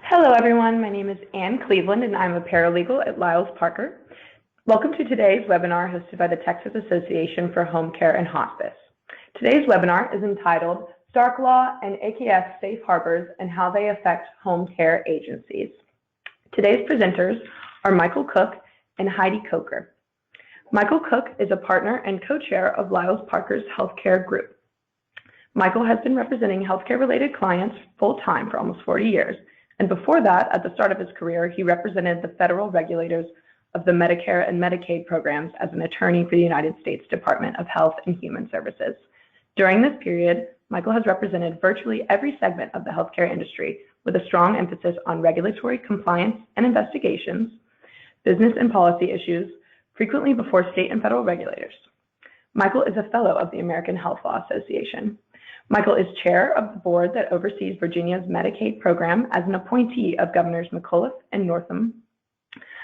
Hello everyone, my name is Ann Cleveland and I'm a paralegal at Lyles Parker. Welcome to today's webinar hosted by the Texas Association for Home Care and Hospice. Today's webinar is entitled Stark Law and AKS Safe Harbors and How They Affect Home Care Agencies. Today's presenters are Michael Cook and Heidi Coker. Michael Cook is a partner and co-chair of Lyles Parker's Healthcare Group. Michael has been representing healthcare-related clients full-time for almost 40 years. And before that, at the start of his career, he represented the federal regulators of the Medicare and Medicaid programs as an attorney for the United States Department of Health and Human Services. During this period, Michael has represented virtually every segment of the healthcare industry with a strong emphasis on regulatory compliance and investigations, business and policy issues, frequently before state and federal regulators. Michael is a fellow of the American Health Law Association. Michael is chair of the board that oversees Virginia's Medicaid program as an appointee of Governors McAuliffe and Northam,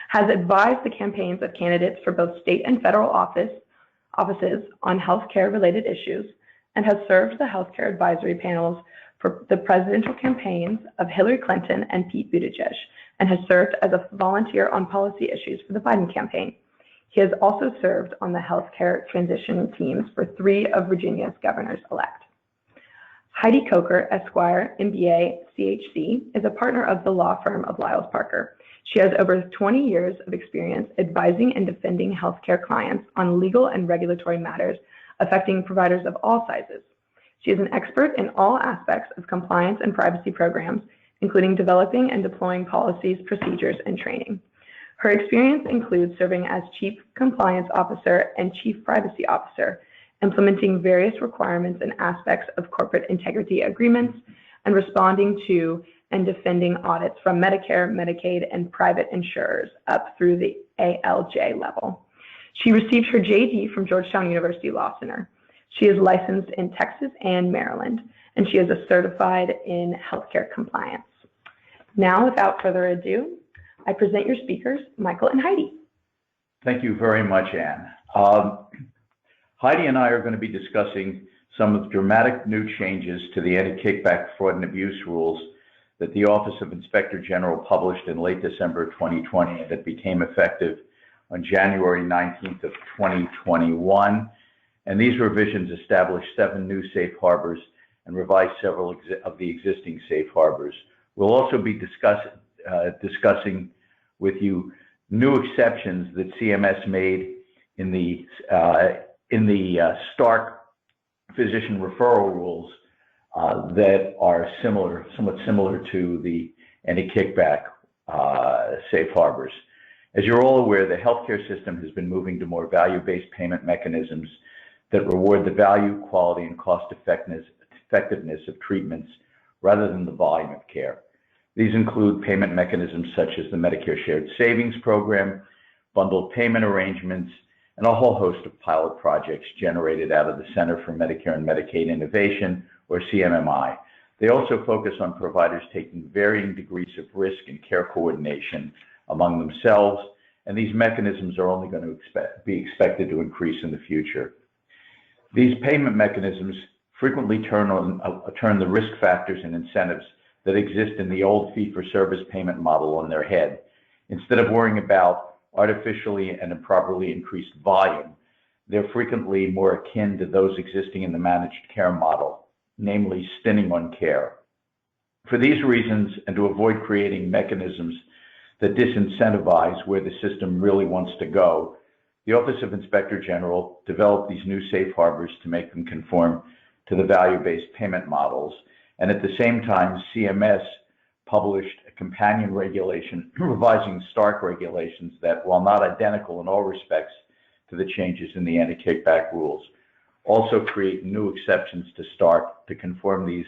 has advised the campaigns of candidates for both state and federal offices on healthcare-related issues, and has served the healthcare advisory panels for the presidential campaigns of Hillary Clinton and Pete Buttigieg, and has served as a volunteer on policy issues for the Biden campaign. He has also served on the healthcare transition teams for 3 of Virginia's governors-elect. Heidi Coker, Esquire, MBA, CHC, is a partner of the law firm of Lyles Parker. She has over 20 years of experience advising and defending healthcare clients on legal and regulatory matters affecting providers of all sizes. She is an expert in all aspects of compliance and privacy programs, including developing and deploying policies, procedures, and training. Her experience includes serving as Chief Compliance Officer and Chief Privacy Officer, implementing various requirements and aspects of corporate integrity agreements, and responding to and defending audits from Medicare, Medicaid, and private insurers up through the ALJ level. She received her JD from Georgetown University Law Center. She is licensed in Texas and Maryland, and she is a certified in healthcare compliance. Now, without further ado, I present your speakers, Michael and Heidi. Thank you very much, Ann. Heidi and I are going to be discussing some of the dramatic new changes to the anti-kickback fraud and abuse rules that the Office of Inspector General published in late December 2020 that became effective on January 19th of 2021. And these revisions established 7 new safe harbors and revised several of the existing safe harbors. We'll also be discussing with you new exceptions that CMS made in the Stark physician referral rules that are somewhat similar to the anti-kickback safe harbors. As you're all aware, the healthcare system has been moving to more value-based payment mechanisms that reward the value, quality, and cost-effectiveness of treatments rather than the volume of care. These include payment mechanisms such as the Medicare Shared Savings Program, bundled payment arrangements, and a whole host of pilot projects generated out of the Center for Medicare and Medicaid Innovation, or CMMI. They also focus on providers taking varying degrees of risk and care coordination among themselves, and these mechanisms are only going to be expected to increase in the future. These payment mechanisms frequently turn the risk factors and incentives that exist in the old fee-for-service payment model on their head. Instead of worrying about artificially and improperly increased volume, they're frequently more akin to those existing in the managed care model, namely stinting on care. For these reasons, and to avoid creating mechanisms that disincentivize where the system really wants to go, the Office of Inspector General developed these new safe harbors to make them conform to the value-based payment models. And at the same time, CMS published a companion regulation revising Stark regulations that, while not identical in all respects to the changes in the anti-kickback rules, also create new exceptions to Stark to conform these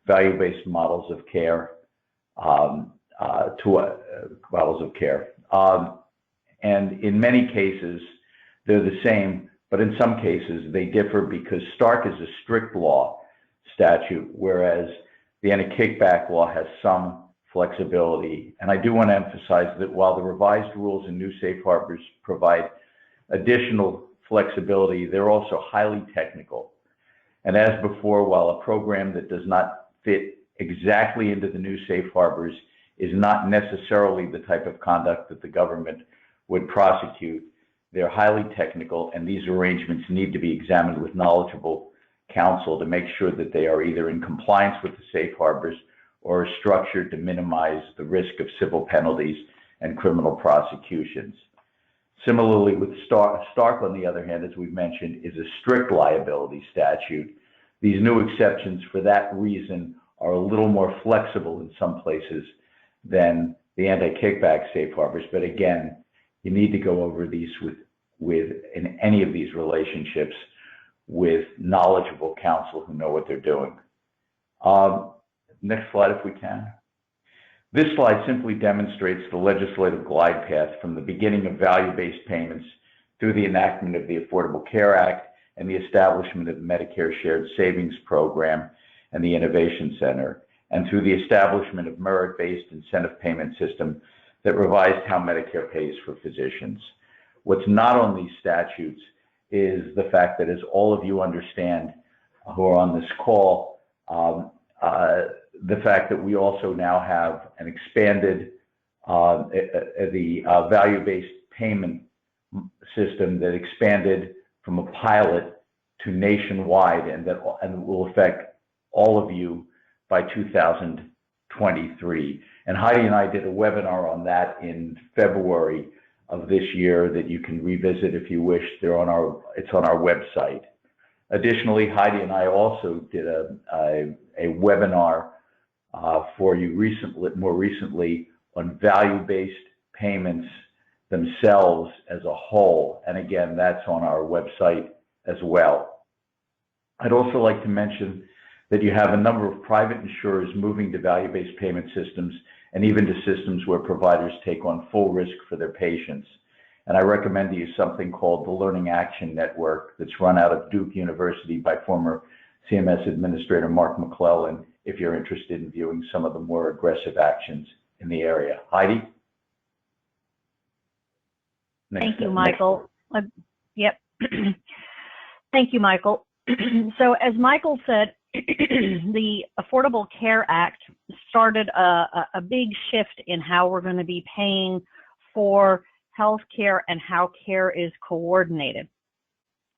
value-based models of care and in many cases, they're the same, but in some cases they differ because Stark is a strict law statute, whereas the anti-kickback law has some flexibility. And I do want to emphasize that while the revised rules and new safe harbors provide additional flexibility, they're also highly technical. And as before, while a program that does not fit exactly into the new safe harbors is not necessarily the type of conduct that the government would prosecute. They're highly technical, and these arrangements need to be examined with knowledgeable counsel to make sure that they are either in compliance with the safe harbors or are structured to minimize the risk of civil penalties and criminal prosecutions. Similarly, with Stark, on the other hand, as we've mentioned, is a strict liability statute. These new exceptions, for that reason, are a little more flexible in some places than the anti-kickback safe harbors. But again, you need to go over these in any of these relationships with knowledgeable counsel who know what they're doing. Next slide, if we can. This slide simply demonstrates the legislative glide path from the beginning of value-based payments through the enactment of the Affordable Care Act and the establishment of the Medicare Shared Savings Program and the Innovation Center, and through the establishment of merit-based incentive payment system that revised how Medicare pays for physicians. What's not on these statutes is the fact that, as all of you understand who are on this call, the fact that we also now have an expanded value-based payment system that expanded from a pilot to nationwide, and will affect all of you by 2023. And Heidi and I did a webinar on that in February of this year that you can revisit if you wish. It's on our website. Additionally, Heidi and I also did a webinar for you more recently on value-based payments themselves as a whole. And again, that's on our website as well. I'd also like to mention that you have a number of private insurers moving to value-based payment systems and even to systems where providers take on full risk for their patients. And I recommend to you something called the Learning Action Network that's run out of Duke University by former CMS Administrator Mark McClellan, if you're interested in viewing some of the more aggressive actions in the area. Heidi? Thank you, Michael. Yep. Thank you, Michael. So as Michael said, the Affordable Care Act started a big shift in how we're going to be paying for health care and how care is coordinated.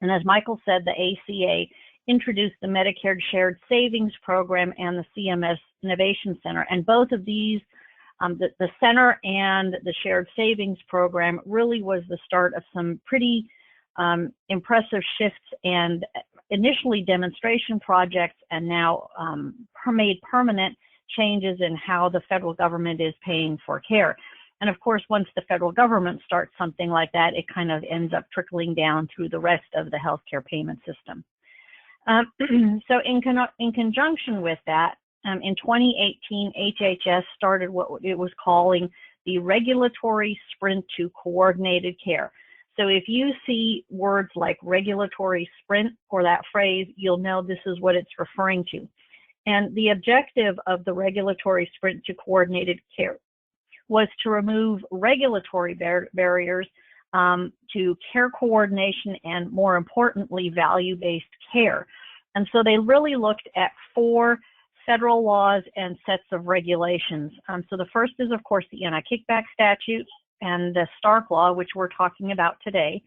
And as Michael said, the ACA introduced the Medicare Shared Savings Program and the CMS Innovation Center. And both of these, the center and the Shared Savings Program, really was the start of some pretty impressive shifts and initially demonstration projects, and now made permanent changes in how the federal government is paying for care. And of course, once the federal government starts something like that, it kind of ends up trickling down through the rest of the healthcare payment system. So in conjunction with that, in 2018, HHS started what it was calling the Regulatory Sprint to Coordinated Care. So if you see words like regulatory sprint or that phrase, you'll know this is what it's referring to. And the objective of the Regulatory Sprint to Coordinated Care was to remove regulatory barriers to care coordination and, more importantly, value-based care. And so they really looked at 4 federal laws and sets of regulations. So the first is, of course, the anti-kickback statute and the Stark law, which we're talking about today.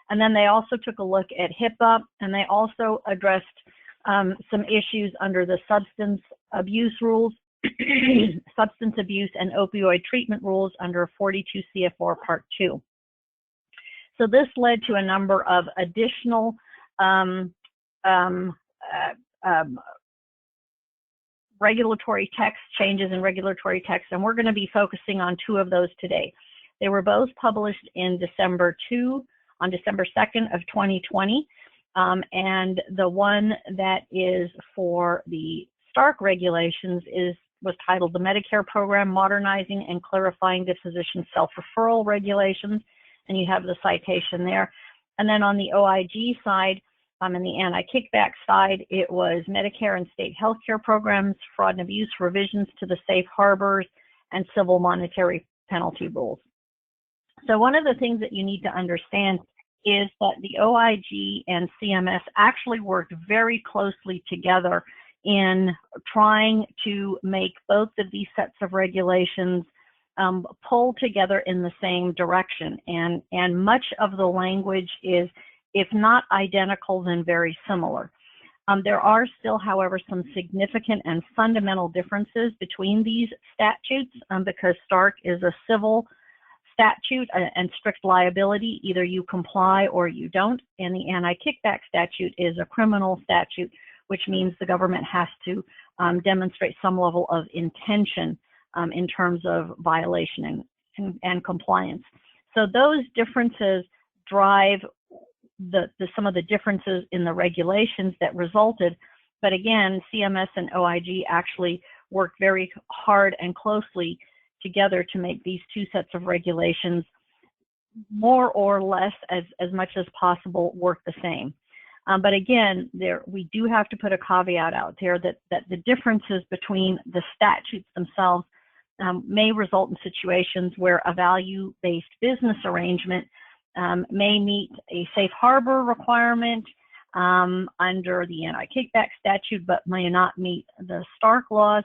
And then they also took a look at HIPAA, and they also addressed some issues under the substance abuse rules, substance abuse and opioid treatment rules under 42 CFR Part 2. So this led to a number of additional regulatory text changes in regulatory text, and we're going to be focusing on 2 of those today. They were both published in December 2nd of 2020, and the one that is for the Stark regulations was titled the Medicare Program Modernizing and Clarifying the Physician Self-Referral Regulations, and you have the citation there. And then on the OIG side, in the anti-kickback side, it was Medicare and state healthcare programs, fraud and abuse, revisions to the safe harbors, and civil monetary penalty rules. So one of the things that you need to understand is that the OIG and CMS actually worked very closely together in trying to make both of these sets of regulations pull together in the same direction. And much of the language is, if not identical, then very similar. There are still, however, some significant and fundamental differences between these statutes because Stark is a civil statute and strict liability. Either you comply or you don't. And the anti-kickback statute is a criminal statute, which means the government has to demonstrate some level of intention in terms of violation and compliance. So those differences drive some of the differences in the regulations that resulted. But again, CMS and OIG actually worked very hard and closely together to make these two sets of regulations more or less as much as possible work the same. But again, we do have to put a caveat out there that the differences between the statutes themselves may result in situations where a value-based business arrangement may meet a safe harbor requirement under the anti-kickback statute, but may not meet the Stark laws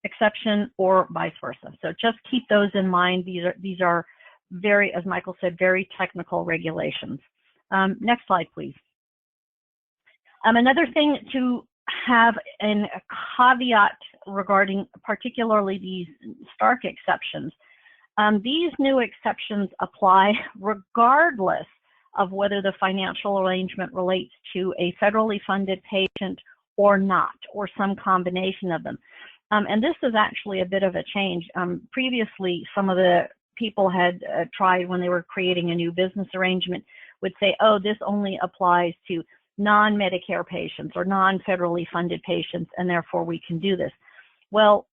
exception, or vice versa. So just keep those in mind. These are very, as Michael said, very technical regulations. Next slide, please. Another thing to have a caveat regarding particularly these Stark exceptions. These new exceptions apply regardless of whether the financial arrangement relates to a federally funded patient or not, or some combination of them. And this is actually a bit of a change. Previously, some of the people had tried, when they were creating a new business arrangement, would say, oh, this only applies to non-Medicare patients or non-federally funded patients, and therefore we can do this. Well,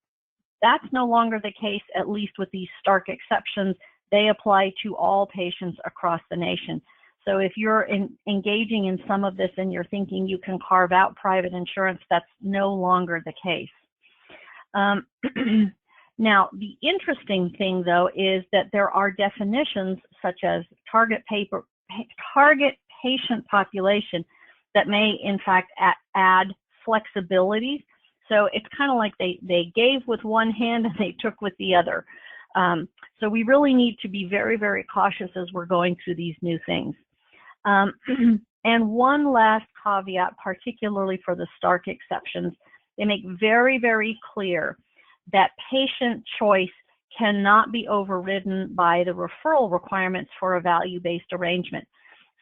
that's no longer the case, at least with these Stark exceptions. They apply to all patients across the nation. So if you're engaging in some of this and you're thinking you can carve out private insurance, that's no longer the case. Now, the interesting thing, though, is that there are definitions such as target patient population that may, in fact, add flexibility. So it's kind of like they gave with one hand and they took with the other. So we really need to be very, very cautious as we're going through these new things. And one last caveat, particularly for the Stark exceptions, they make very, very clear that patient choice cannot be overridden by the referral requirements for a value-based arrangement.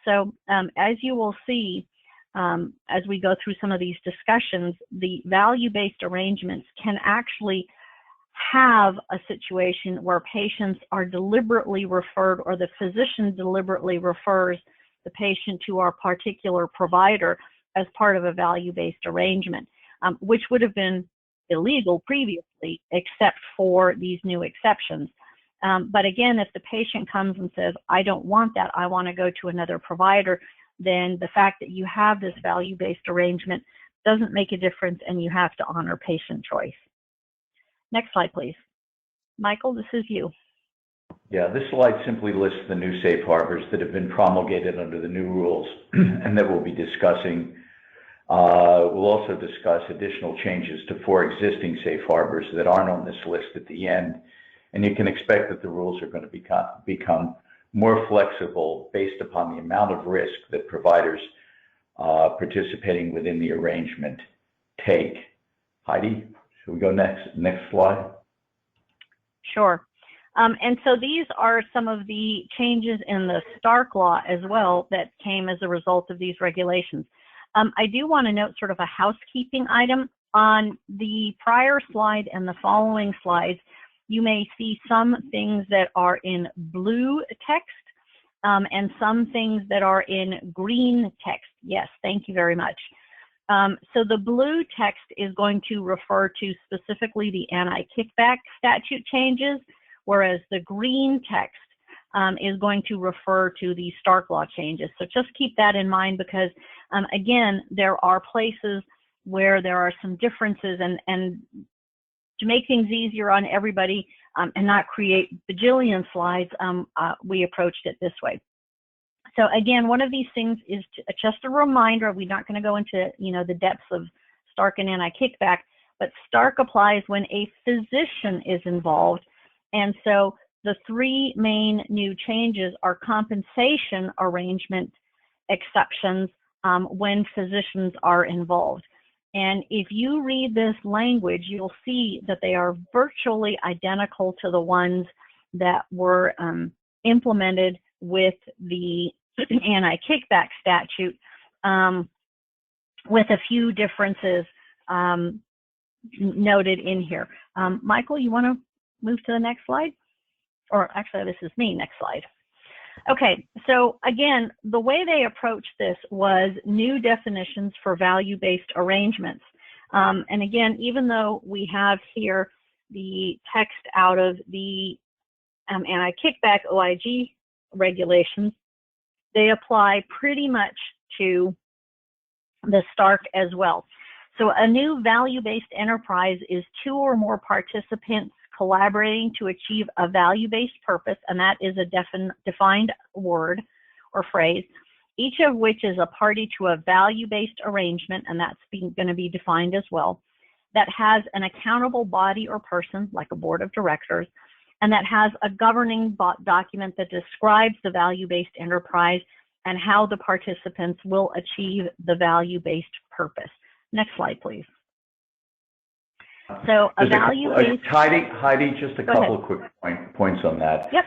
So as you will see, as we go through some of these discussions, the value-based arrangements can actually have a situation where patients are deliberately referred, or the physician deliberately refers the patient to our particular provider as part of a value-based arrangement, which would have been illegal previously, except for these new exceptions. But again, if the patient comes and says, I don't want that, I want to go to another provider, then the fact that you have this value-based arrangement doesn't make a difference, and you have to honor patient choice. Next slide, please. Michael, this is you. Yeah, this slide simply lists the new safe harbors that have been promulgated under the new rules and that we'll be discussing. We'll also discuss additional changes to 4 existing safe harbors that aren't on this list at the end. And you can expect that the rules are going to become more flexible based upon the amount of risk that providers participating within the arrangement take. Heidi, should we go next slide? Sure. And so these are some of the changes in the Stark law as well that came as a result of these regulations. I do want to note sort of a housekeeping item. On the prior slide and the following slides, you may see some things that are in blue text and some things that are in green text. Yes, thank you very much. So the blue text is going to refer to specifically the anti-kickback statute changes, whereas the green text is going to refer to the Stark law changes. So just keep that in mind, because again, there are places where there are some differences, and to make things easier on everybody and not create bajillion slides, we approached it this way. So again, one of these things is just a reminder. We're not going to go into the depths of Stark and anti-kickback, but Stark applies when a physician is involved. And so the three main new changes are compensation arrangement exceptions when physicians are involved. And if you read this language, you'll see that they are virtually identical to the ones that were implemented with the anti-kickback statute, with a few differences noted in here. Michael, you want to move to the next slide? Or actually, this is me, next slide. Okay, so again, the way they approached this was new definitions for value-based arrangements. And again, even though we have here the text out of the anti-kickback OIG regulations, they apply pretty much to the Stark as well. So a new value-based enterprise is two or more participants collaborating to achieve a value-based purpose, and that is a defined word or phrase, each of which is a party to a value-based arrangement, and that's going to be defined as well, that has an accountable body or person, like a board of directors, and that has a governing document that describes the value-based enterprise and how the participants will achieve the value-based purpose. Next slide, please. So a value-based... Heidi, just a couple of quick points on that. Yep.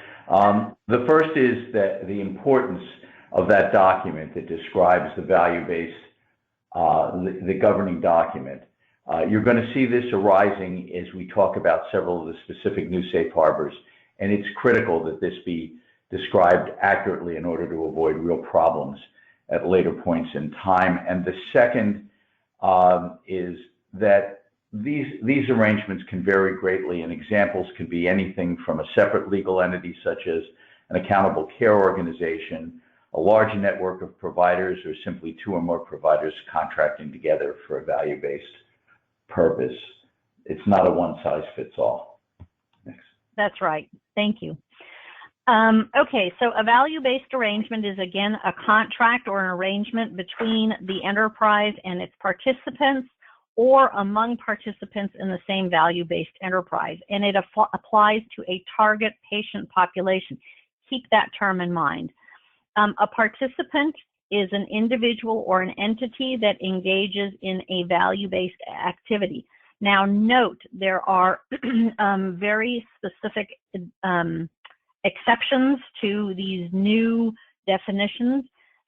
The first is that the importance of that document that describes the value-based, the governing document. You're going to see this arising as we talk about several of the specific new safe harbors, and it's critical that this be described accurately in order to avoid real problems at later points in time. And the second is that these arrangements can vary greatly, and examples can be anything from a separate legal entity such as an accountable care organization, a large network of providers, or simply two or more providers contracting together for a value-based purpose. It's not a one-size-fits-all. Next. That's right. Thank you. Okay, so a value-based arrangement is, again, a contract or an arrangement between the enterprise and its participants or among participants in the same value-based enterprise, and it applies to a target patient population. Keep that term in mind. A participant is an individual or an entity that engages in a value-based activity. Now note, there are very specific exceptions to these new definitions.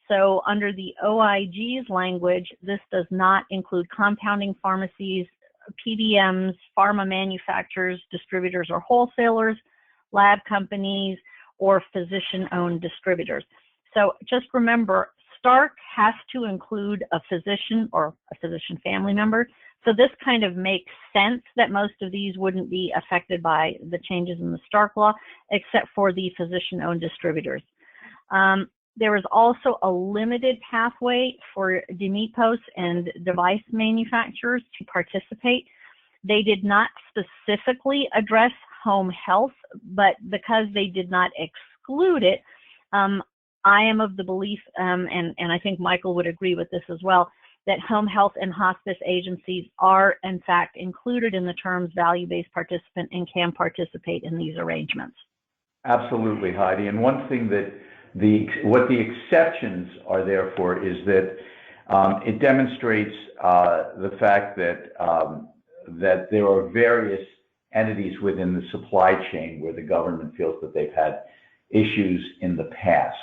So under the OIG's language, this does not include compounding pharmacies, PBMs, pharma manufacturers, distributors or wholesalers, lab companies, or physician-owned distributors. So just remember, Stark has to include a physician or a physician family member. So this kind of makes sense that most of these wouldn't be affected by the changes in the Stark law, except for the physician-owned distributors. There is also a limited pathway for DMEPOS and device manufacturers to participate. They did not specifically address home health, but because they did not exclude it, I am of the belief, and I think Michael would agree with this as well, that home health and hospice agencies are, in fact, included in the terms value-based participant and can participate in these arrangements. Absolutely, Heidi. And one thing that what the exceptions are there for is that it demonstrates the fact that that there are various entities within the supply chain where the government feels that they've had issues in the past.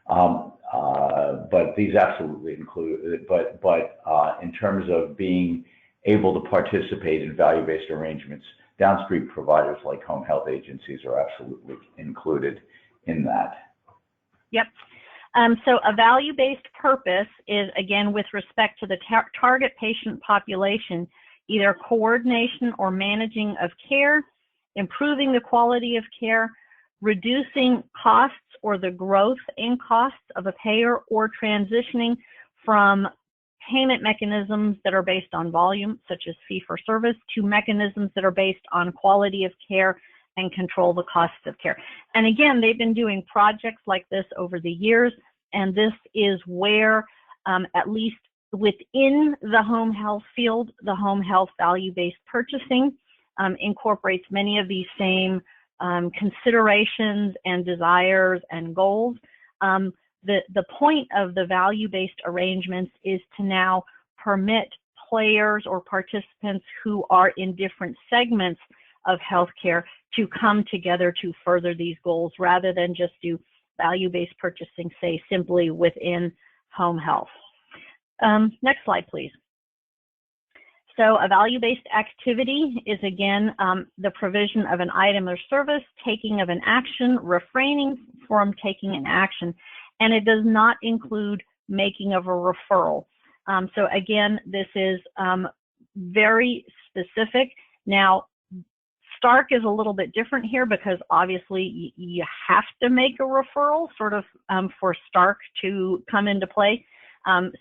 But these absolutely include, but in terms of being able to participate in value-based arrangements, downstream providers like home health agencies are absolutely included in that. Yep. So a value-based purpose is, again, with respect to the target patient population, either coordination or managing of care, improving the quality of care, reducing costs or the growth in costs of a payer, or transitioning from payment mechanisms that are based on volume, such as fee-for-service, to mechanisms that are based on quality of care and control the costs of care. And again, they've been doing projects like this over the years, and this is where, at least Within the home health field, the home health value-based purchasing incorporates many of these same considerations and desires and goals. The point of the value-based arrangements is to now permit players or participants who are in different segments of healthcare to come together to further these goals, rather than just do value-based purchasing, say, simply within home health. Next slide, please. So a value-based activity is, again, the provision of an item or service, taking of an action, refraining from taking an action, and it does not include making of a referral. So again, this is very specific. Now, Stark is a little bit different here because obviously you have to make a referral sort of for Stark to come into play.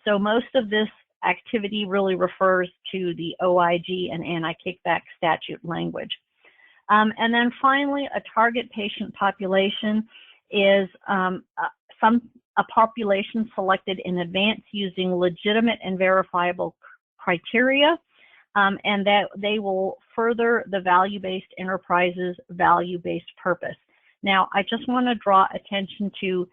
So most of this activity really refers to the OIG and anti-kickback statute language. And then finally, a target patient population is a population selected in advance using legitimate and verifiable criteria, and that they will further the value-based enterprise's value-based purpose. Now, I just want to draw attention to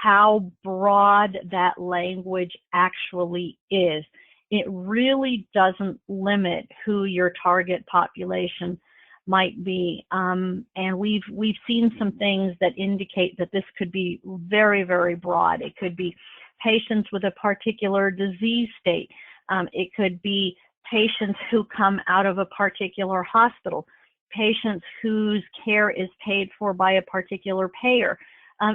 how broad that language actually is. It really doesn't limit who your target population might be, and we've seen some things that indicate that this could be very, very broad. It could be patients with a particular disease state. It could be patients who come out of a particular hospital, patients whose care is paid for by a particular payer.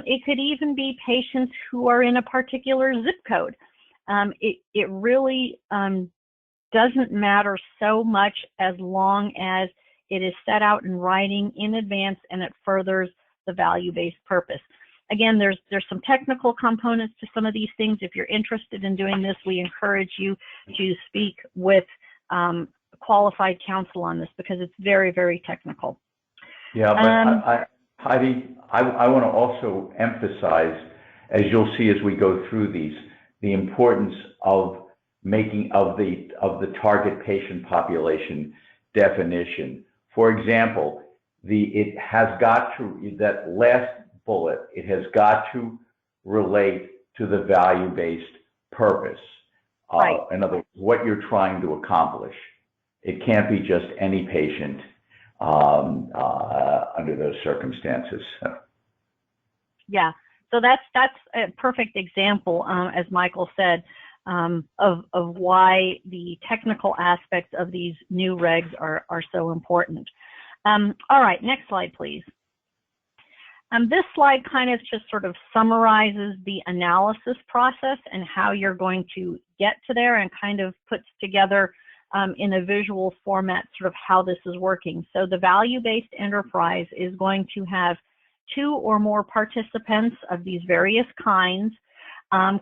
It could even be patients who are in a particular zip code. It really doesn't matter so much as long as it is set out in writing in advance and it furthers the value-based purpose. Again, there's some technical components to some of these things. If you're interested in doing this, we encourage you to speak with qualified counsel on this because it's very, very technical. Yeah, but Heidi, I want to also emphasize, as you'll see as we go through these, the importance of making of the target patient population definition. For example, it has got to, that last bullet, it has got to relate to the value-based purpose. Right. In other words, what you're trying to accomplish. It can't be just any patient under those circumstances. Yeah, so that's a perfect example, as Michael said, of why the technical aspects of these new regs are so important. All right, next slide, please. This slide kind of just sort of summarizes the analysis process and how you're going to get to there, and kind of puts together in a visual format sort of how this is working. So the value-based enterprise is going to have 2 or more participants of these various kinds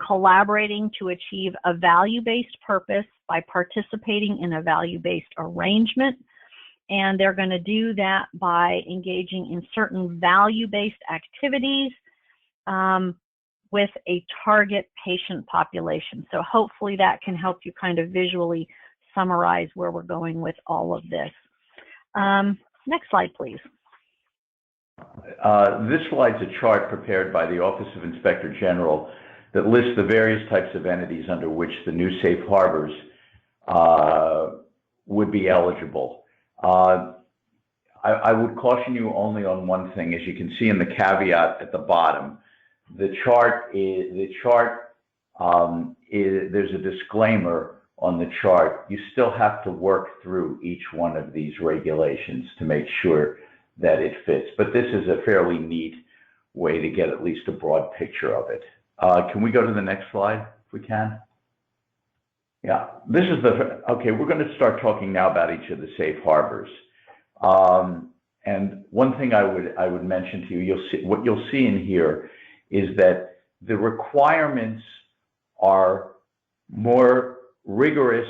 collaborating to achieve a value-based purpose by participating in a value-based arrangement. And they're going to do that by engaging in certain value-based activities with a target patient population. So hopefully that can help you kind of visually summarize where we're going with all of this. Next slide, please. This slide's a chart prepared by the Office of Inspector General that lists the various types of entities under which the new safe harbors would be eligible. I would caution you only on one thing. As you can see in the caveat at the bottom, there's a disclaimer on the chart. You still have to work through each one of these regulations to make sure that it fits. But this is a fairly neat way to get at least a broad picture of it. Can we go to the next slide, if we can? Yeah, this is okay, we're going to start talking now about each of the safe harbors. And one thing I would mention to you, what you'll see in here is that the requirements are more rigorous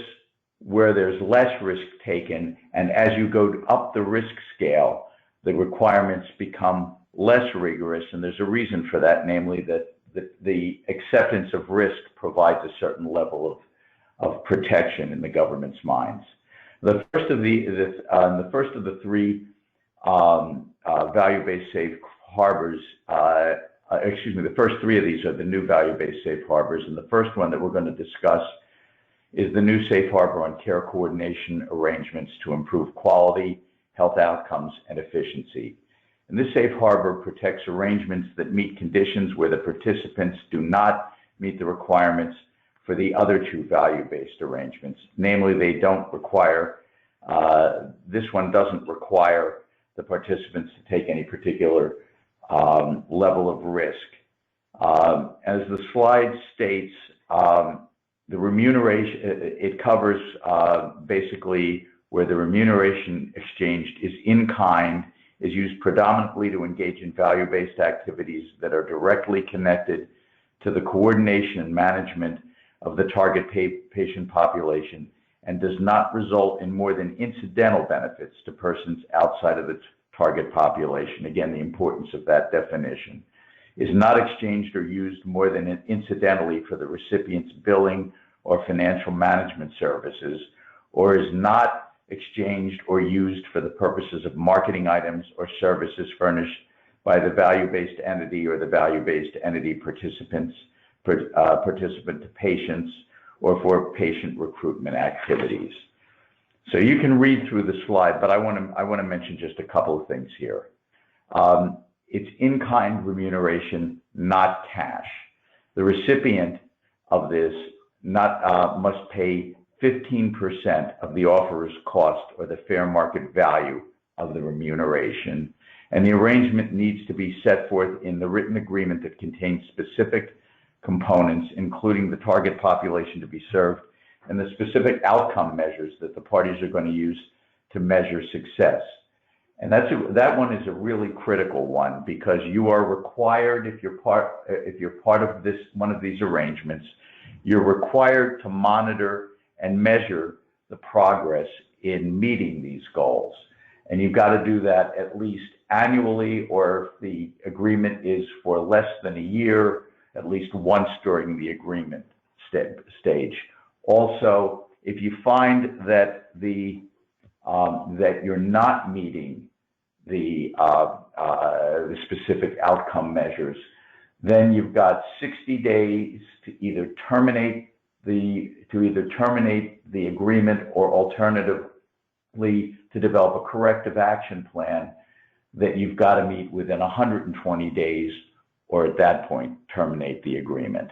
where there's less risk taken, and as you go up the risk scale, the requirements become less rigorous, and there's a reason for that, namely that the acceptance of risk provides a certain level of protection in the government's minds. The first of the three value-based safe harbors, the first three of these are the new value-based safe harbors, and the first one that we're going to discuss is the new safe harbor on care coordination arrangements to improve quality, health outcomes, and efficiency. And this safe harbor protects arrangements that meet conditions where the participants do not meet the requirements for the other two value-based arrangements. Namely, they don't require, this one doesn't require the participants to take any particular level of risk. As the slide states, the remuneration, it covers basically where the remuneration exchanged is in kind, is used predominantly to engage in value-based activities that are directly connected to the coordination and management of the target patient population, and does not result in more than incidental benefits to persons outside of the target population. Again, the importance of that definition. Is not exchanged or used more than incidentally for the recipient's billing or financial management services, or is not exchanged or used for the purposes of marketing items or services furnished by the value-based entity or the value-based entity participant to patients, or for patient recruitment activities. So you can read through the slide, but I want to mention just a couple of things here. It's in-kind remuneration, not cash. The recipient of this must pay 15% of the offeror's cost or the fair market value of the remuneration, and the arrangement needs to be set forth in the written agreement that contains specific components, including the target population to be served and the specific outcome measures that the parties are going to use to measure success. And that one is a really critical one, because you are required, if you're part of one of these arrangements, you're required to monitor and measure the progress in meeting these goals. And you've got to do that at least annually, or if the agreement is for less than a year, at least once during the agreement stage. Also, if you find that that you're not meeting the specific outcome measures, then you've got 60 days to either terminate the agreement, or alternatively to develop a corrective action plan that you've got to meet within 120 days, or at that point terminate the agreement.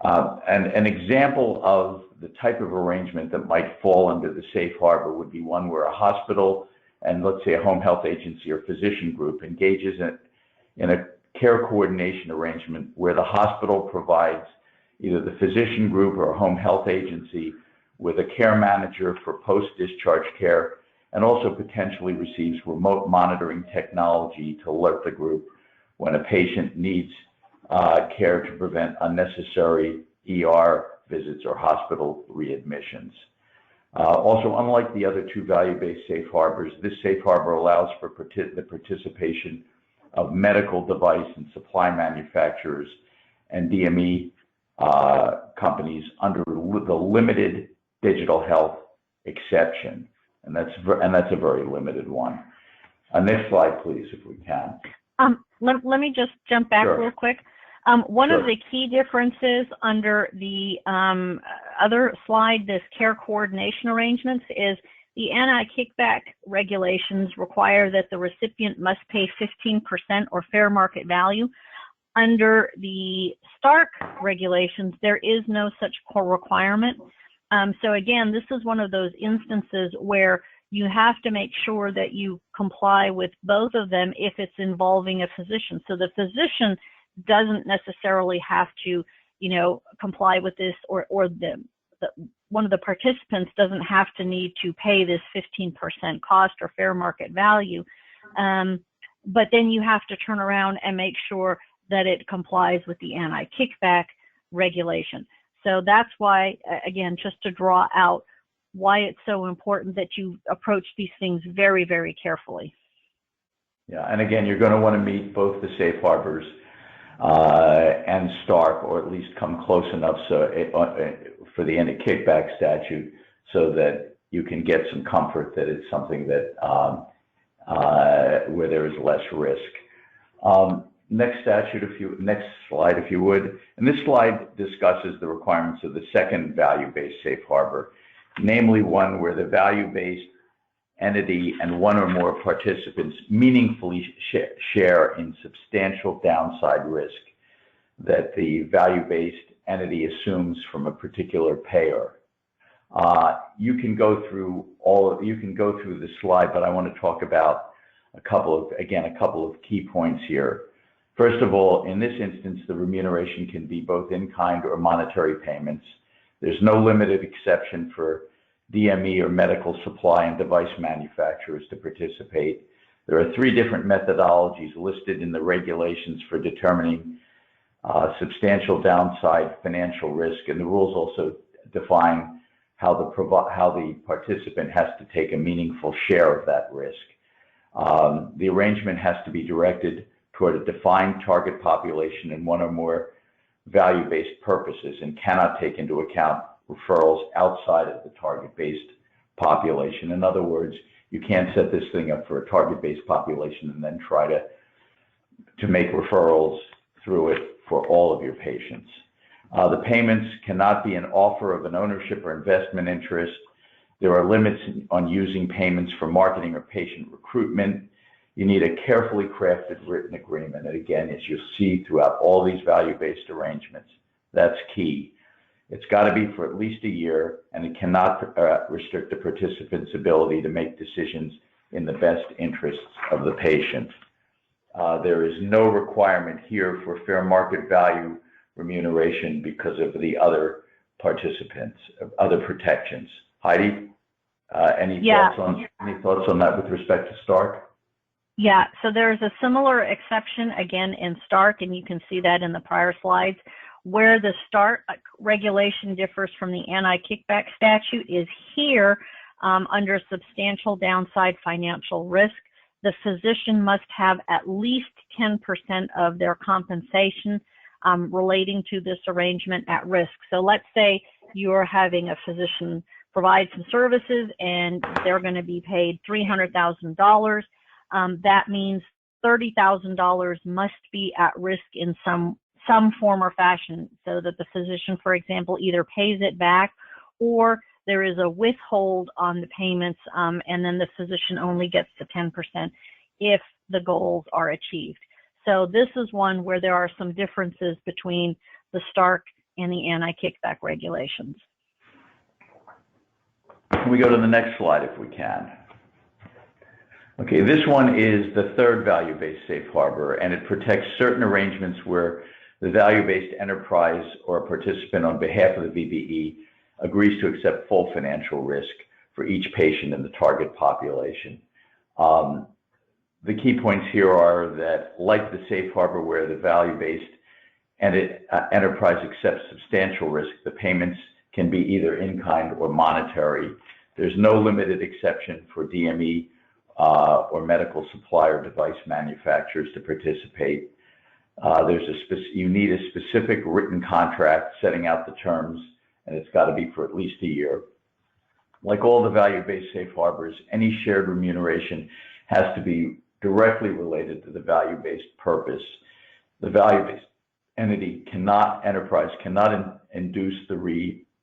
And an example of the type of arrangement that might fall under the safe harbor would be one where a hospital and, let's say, a home health agency or physician group engages in a care coordination arrangement where the hospital provides either the physician group or a home health agency with a care manager for post-discharge care, and also potentially receives remote monitoring technology to alert the group when a patient needs care to prevent unnecessary ER visits or hospital readmissions. Also, unlike the other two value-based safe harbors, this safe harbor allows for the participation of medical device and supply manufacturers and DME companies under the limited digital health exception, and that's a very limited one. Next slide, please, if we can. Let me just jump back Sure. real quick. One of the key differences under the other slide, this care coordination arrangements, is the anti-kickback regulations require that the recipient must pay 15% or fair market value. Under the Stark regulations, there is no such core requirement. So again, this is one of those instances where you have to make sure that you comply with both of them if it's involving a physician. So the physician doesn't necessarily have to, comply with this, or one of the participants doesn't have to need to pay this 15% cost or fair market value. But then you have to turn around and make sure that it complies with the anti-kickback regulation. So that's why, again, just to draw out why it's so important that you approach these things very, very carefully. Yeah, and again, you're going to want to meet both the safe harbors and Stark, or at least come close enough so for the anti-kickback statute so that you can get some comfort that it's something that where there is less risk. Next slide, if you would. And this slide discusses the requirements of the second value-based safe harbor, namely one where the value-based entity and one or more participants meaningfully share in substantial downside risk that the value-based entity assumes from a particular payer. You can go through the slide, but I want to talk about a couple of key points here. First of all, in this instance, the remuneration can be both in-kind or monetary payments. There's no limited exception for DME or medical supply and device manufacturers to participate. There are 3 different methodologies listed in the regulations for determining substantial downside financial risk, and the rules also define how the participant has to take a meaningful share of that risk. The arrangement has to be directed toward a defined target population and one or more value-based purposes and cannot take into account referrals outside of the target-based population. In other words, you can't set this thing up for a target-based population and then try to make referrals through it for all of your patients. The payments cannot be an offer of an ownership or investment interest. There are limits on using payments for marketing or patient recruitment. You need a carefully crafted written agreement. And again, as you'll see throughout all these value-based arrangements, that's key. It's got to be for at least a year, and it cannot restrict the participant's ability to make decisions in the best interests of the patient. There is no requirement here for fair market value remuneration because of the other participants, other protections. Heidi, any thoughts on that with respect to Stark? Yeah, so there's a similar exception again in Stark, and you can see that in the prior slides. Where the Stark regulation differs from the anti-kickback statute is here under substantial downside financial risk. The physician must have at least 10% of their compensation relating to this arrangement at risk. So let's say you're having a physician provide some services and they're going to be paid $300,000. That means $30,000 must be at risk in some form or fashion, so that the physician, for example, either pays it back or there is a withhold on the payments, and then the physician only gets the 10% if the goals are achieved. So this is one where there are some differences between the Stark and the anti-kickback regulations. Can we go to the next slide if we can? Okay, this one is the third value-based safe harbor, and it protects certain arrangements where the value-based enterprise or a participant on behalf of the VBE agrees to accept full financial risk for each patient in the target population. The key points here are that, like the safe harbor where the value-based enterprise accepts substantial risk, the payments can be either in-kind or monetary. There's no limited exception for DME or medical supply or device manufacturers to participate. You need a specific written contract setting out the terms, and it's got to be for at least a year. Like all the value-based safe harbors, any shared remuneration has to be directly related to the value-based purpose. The value-based enterprise cannot induce the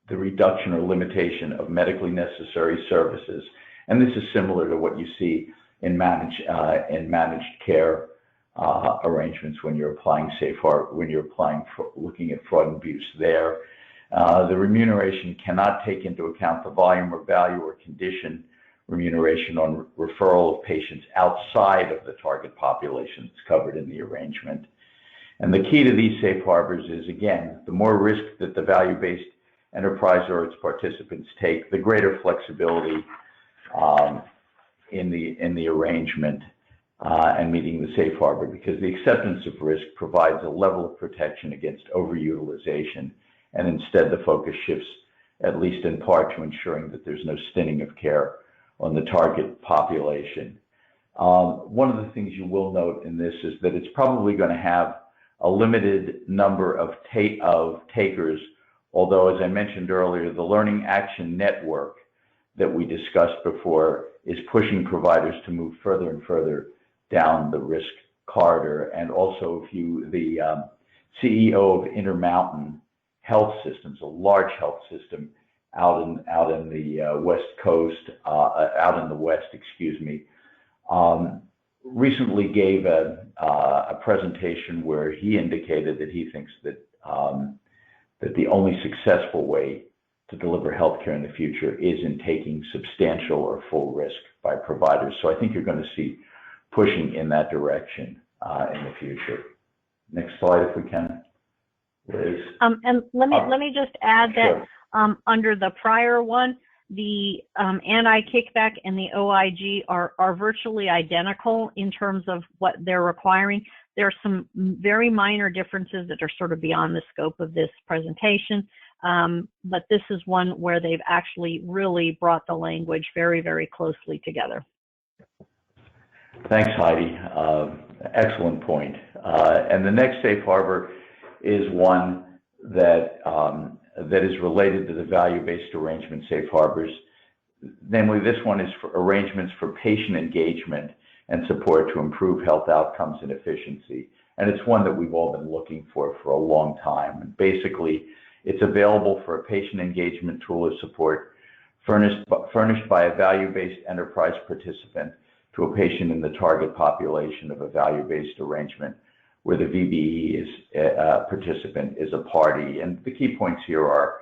reduction or limitation of medically necessary services. And this is similar to what you see in managed care arrangements when you're applying safe harbor, looking at fraud and abuse there. The remuneration cannot take into account the volume or value or condition remuneration on referral of patients outside of the target population that's covered in the arrangement. And the key to these safe harbors is, again, the more risk that the value-based enterprise or its participants take, the greater flexibility in the arrangement and meeting the safe harbor, because the acceptance of risk provides a level of protection against overutilization, and instead the focus shifts, at least in part, to ensuring that there's no stinting of care on the target population. One of the things you will note in this is that it's probably going to have a limited number of takers although, as I mentioned earlier, the Learning Action Network that we discussed before is pushing providers to move further and further down the risk corridor. And also, the CEO of Intermountain Health Systems, a large health system out in the West Coast, out in the West, excuse me, recently gave a presentation where he indicated that he thinks that that the only successful way to deliver healthcare in the future is in taking substantial or full risk by providers. So I think you're going to see pushing in that direction in the future. Next slide, if we can, Liz. And let me just add that Sure. Under the prior one, the anti-kickback and the OIG are virtually identical in terms of what they're requiring. There are some very minor differences that are sort of beyond the scope of this presentation, but this is one where they've actually really brought the language very, very closely together. Thanks, Heidi. Excellent point. And the next safe harbor is one that that is related to the value-based arrangement safe harbors. Namely, this one is for arrangements for patient engagement and support to improve health outcomes and efficiency. And it's one that we've all been looking for a long time. And basically, it's available for a patient engagement tool or support furnished by a value-based enterprise participant to a patient in the target population of a value-based arrangement where the VBE participant is a party. And the key points here are,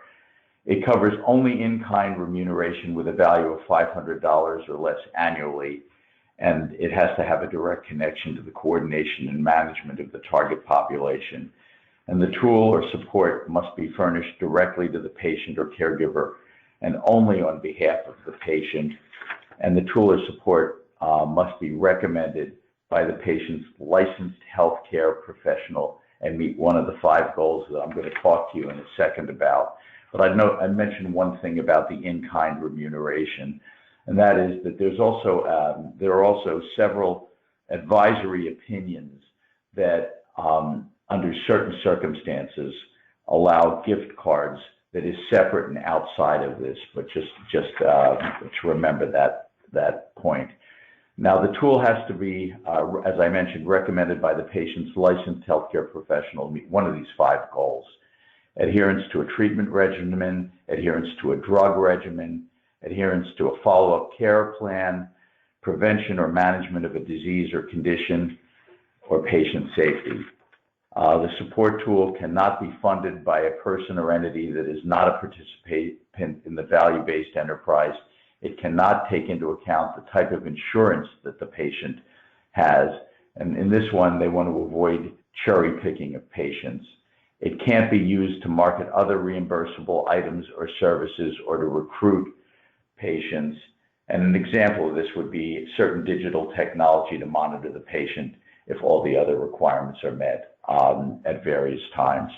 it covers only in-kind remuneration with a value of $500 or less annually, and it has to have a direct connection to the coordination and management of the target population. And the tool or support must be furnished directly to the patient or caregiver and only on behalf of the patient. And the tool or support must be recommended by the patient's licensed healthcare professional and meet one of the 5 goals that I'm going to talk to you in a second about. But I'd mention one thing about the in-kind remuneration, and that is that there are also several advisory opinions that, under certain circumstances, allow gift cards that is separate and outside of this. But just to remember that point. Now, the tool has to be, as I mentioned, recommended by the patient's licensed healthcare professional to meet one of these 5 goals: adherence to a treatment regimen, adherence to a drug regimen, adherence to a follow-up care plan, prevention or management of a disease or condition, or patient safety. The support tool cannot be funded by a person or entity that is not a participant in the value-based enterprise. It cannot take into account the type of insurance that the patient has. And in this one, they want to avoid cherry picking of patients. It can't be used to market other reimbursable items or services or to recruit patients. And an example of this would be certain digital technology to monitor the patient if all the other requirements are met at various times.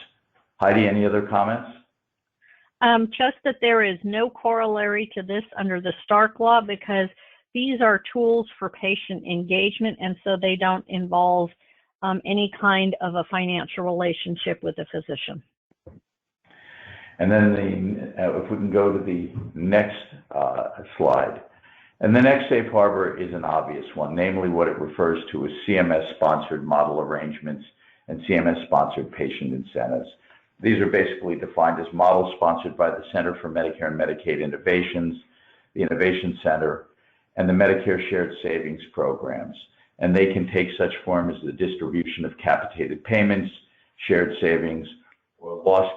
Heidi, any other comments? Just that there is no corollary to this under the Stark Law, because these are tools for patient engagement, and so they don't involve any kind of a financial relationship with a physician. And then if we can go to the next slide. And the next safe harbor is an obvious one, namely what it refers to as CMS-sponsored model arrangements and CMS-sponsored patient incentives. These are basically defined as models sponsored by the Center for Medicare and Medicaid Innovations, the Innovation Center, and the Medicare Shared Savings Programs. And they can take such form as the distribution of capitated payments, shared savings, or loss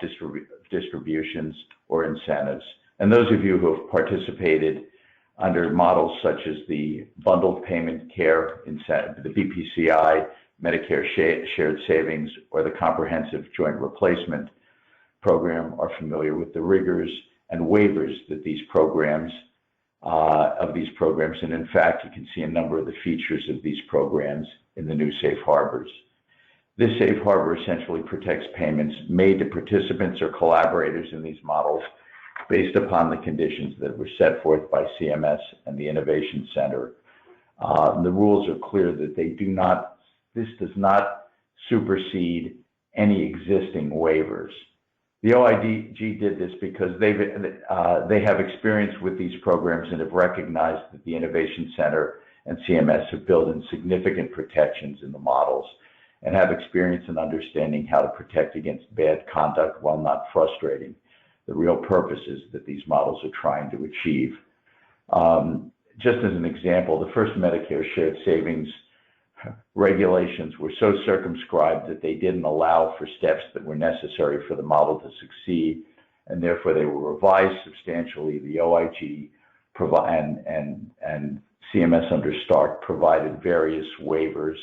distributions or incentives. And those of you who have participated under models such as the Bundled Payment Care Incentive, the BPCI, Medicare Shared Savings, or the Comprehensive Joint Replacement Program are familiar with the rigors and waivers that these programs, and in fact, you can see a number of the features of these programs in the new safe harbors. This safe harbor essentially protects payments made to participants or collaborators in these models based upon the conditions that were set forth by CMS and the Innovation Center. The rules are clear that this does not supersede any existing waivers. The OIG did this because they have experience with these programs and have recognized that the Innovation Center and CMS have built in significant protections in the models and have experience in understanding how to protect against bad conduct while not frustrating the real purposes that these models are trying to achieve. Just as an example, the first Medicare shared savings regulations were so circumscribed that they didn't allow for steps that were necessary for the model to succeed, and therefore they were revised substantially. The OIG and CMS under Stark provided various waivers,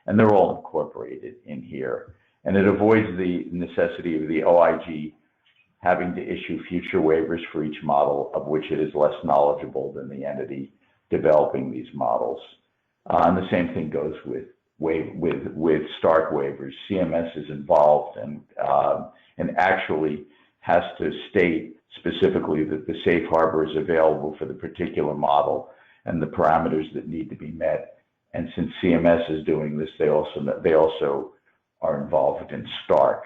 and they're all incorporated in here. And it avoids the necessity of the OIG having to issue future waivers for each model of which it is less knowledgeable than the entity developing these models. And the same thing goes with Stark waivers. CMS is involved and actually has to state specifically that the safe harbor is available for the particular model and the parameters that need to be met. And since CMS is doing this, they also are involved in Stark.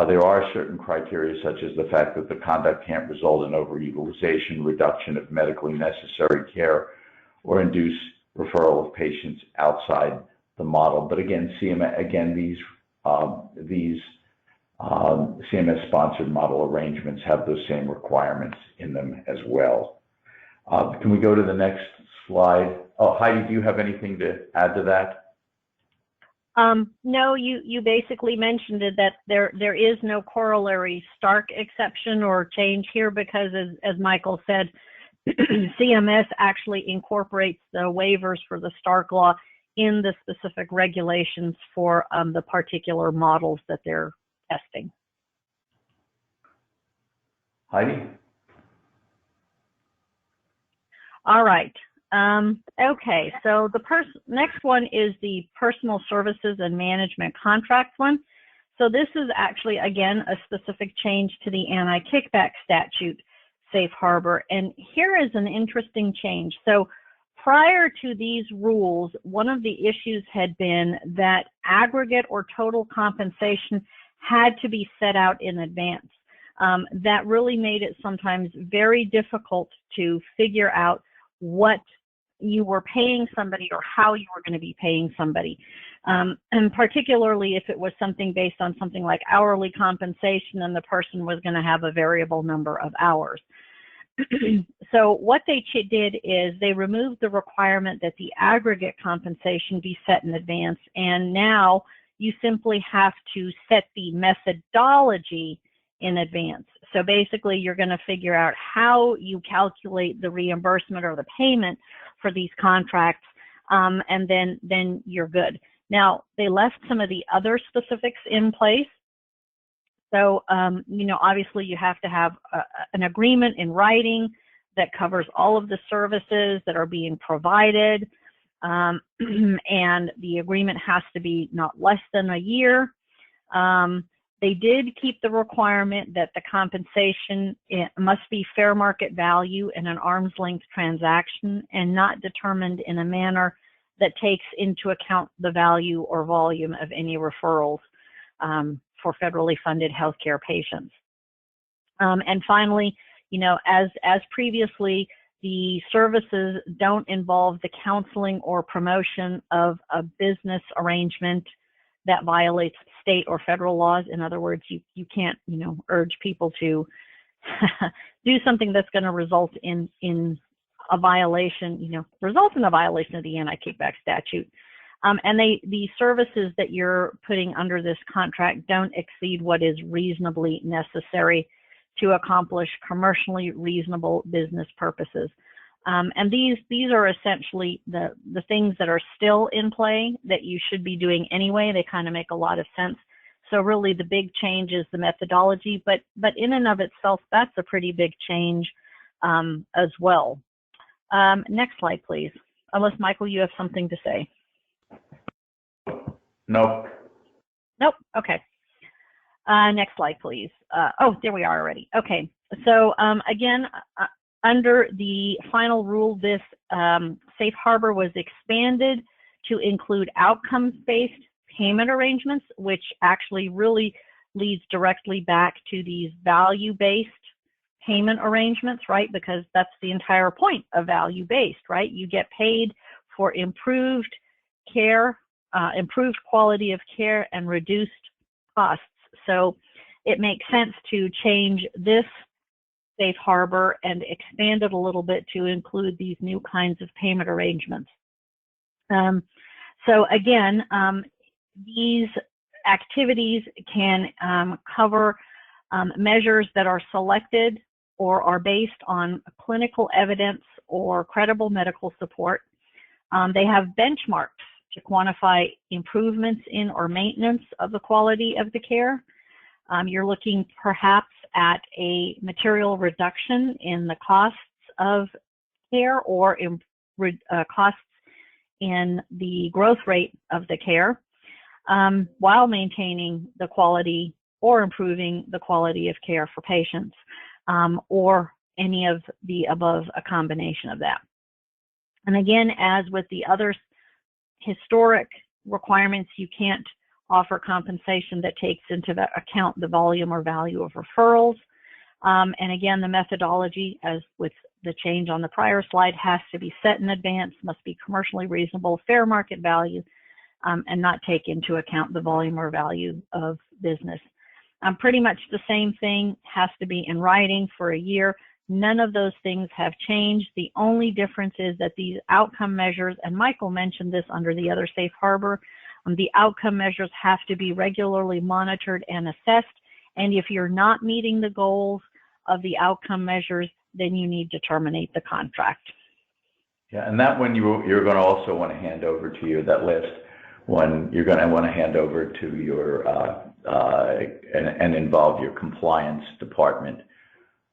There are certain criteria, such as the fact that the conduct can't result in overutilization, reduction of medically necessary care, or induce referral of patients outside the model. But again, these CMS-sponsored model arrangements have those same requirements in them as well. Can we go to the next slide? Oh, Heidi, do you have anything to add to that? No, you basically mentioned it, that there is no corollary Stark exception or change here because, as Michael said, CMS actually incorporates the waivers for the Stark law in the specific regulations for the particular models that they're testing. Heidi? All right. Okay, so the next one is the personal services and management contracts one. So this is actually, again, a specific change to the anti-kickback statute safe harbor. And here is an interesting change. So prior to these rules, one of the issues had been that aggregate or total compensation had to be set out in advance. That really made it sometimes very difficult to figure out what you were paying somebody or how you were going to be paying somebody. And particularly if it was something based on something like hourly compensation and the person was going to have a variable number of hours. So what they did is they removed the requirement that the aggregate compensation be set in advance, and now you simply have to set the methodology in advance. So basically you're going to figure out how you calculate the reimbursement or the payment for these contracts, and then you're good. Now, they left some of the other specifics in place. So, you know, obviously you have to have an agreement in writing that covers all of the services that are being provided, and the agreement has to be not less than a year. They did keep the requirement that the compensation must be fair market value in an arm's length transaction and not determined in a manner that takes into account the value or volume of any referrals for federally funded healthcare patients. And finally, you know, as previously, the services don't involve the counseling or promotion of a business arrangement that violates state or federal laws. In other words, you can't, you know, urge people to do something that's going to result in a violation, you know, result in a violation of the anti-kickback statute. And the services that you're putting under this contract don't exceed what is reasonably necessary to accomplish commercially reasonable business purposes. And these are essentially the things that are still in play that you should be doing anyway. They kind of make a lot of sense. So really the big change is the methodology, but in and of itself, that's a pretty big change as well. Next slide, please. Unless, Michael, you have something to say. Nope. Nope. Okay. Next slide, please. Oh, there we are already. Okay. So again, under the final rule, this safe harbor was expanded to include outcomes-based payment arrangements, which actually really leads directly back to these value-based payment arrangements, right? Because that's the entire point of value-based, right? You get paid for improved care, improved quality of care, and reduced costs. So it makes sense to change this safe harbor and expand it a little bit to include these new kinds of payment arrangements. So again, these activities can cover measures that are selected or are based on clinical evidence or credible medical support. They have benchmarks to quantify improvements in or maintenance of the quality of the care. You're looking perhaps at a material reduction in the costs of care or costs in the growth rate of the care, while maintaining the quality or improving the quality of care for patients, or any of the above, a combination of that. And again, as with the other historic requirements, you can't offer compensation that takes into account the volume or value of referrals. And again, the methodology, as with the change on the prior slide, has to be set in advance, must be commercially reasonable, fair market value, and not take into account the volume or value of business. Pretty much the same thing has to be in writing for a year. None of those things have changed. The only difference is that these outcome measures, and Michael mentioned this under the other safe harbor, the outcome measures have to be regularly monitored and assessed. And if you're not meeting the goals of the outcome measures, then you need to terminate the contract. Yeah, and that one you're going to also want to hand over to you, that list one, you're going to want to hand over to your, and involve your compliance department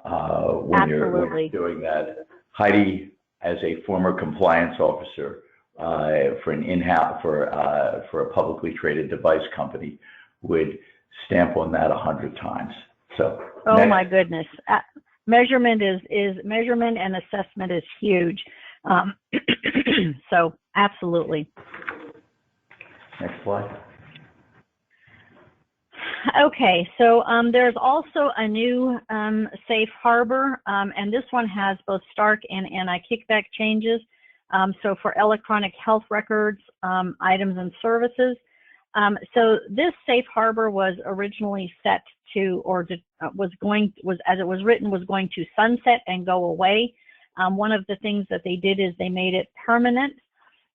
when you're doing that. Heidi, as a former compliance officer for an in-house, for a publicly traded device company, would stamp on that 100 times. So. Oh next. My goodness. Measurement measurement and assessment is huge. So absolutely. Next slide. Okay, so there's also a new safe harbor, and this one has both Stark and anti-kickback changes. So for electronic health records, items and services. So this safe harbor was originally set to, or as it was written, was going to sunset and go away. One of the things that they did is they made it permanent.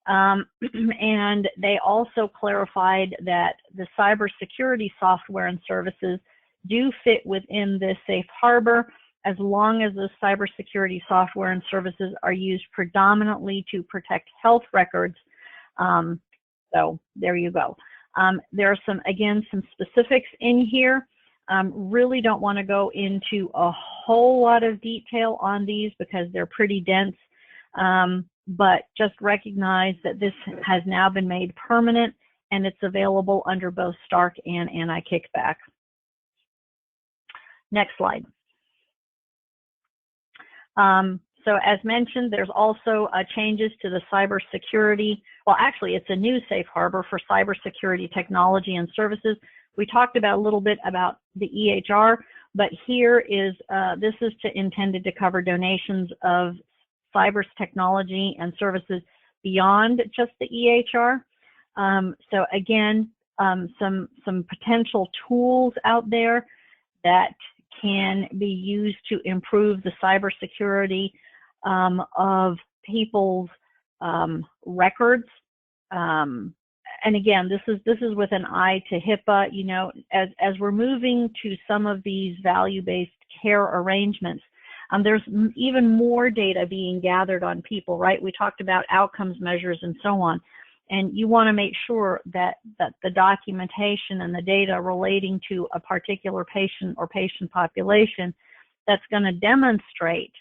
And they also clarified that the cybersecurity software and services do fit within this safe harbor as long as the cybersecurity software and services are used predominantly to protect health records. So there you go. There are some specifics in here. Really don't want to go into a whole lot of detail on these because they're pretty dense. But just recognize that this has now been made permanent and it's available under both Stark and anti-kickback. Next slide. So as mentioned, there's also changes to the cybersecurity. Well, actually, it's a new safe harbor for cybersecurity technology and services. We talked about a little bit about the EHR, but here is, this is intended to cover donations of cyber technology and services beyond just the EHR. So again, some potential tools out there that can be used to improve the cybersecurity of people's records. And again, this is with an eye to HIPAA. You know, as we're moving to some of these value-based care arrangements, there's even more data being gathered on people, right? We talked about outcomes measures and so on. And you want to make sure that the documentation and the data relating to a particular patient or patient population that's going to demonstrate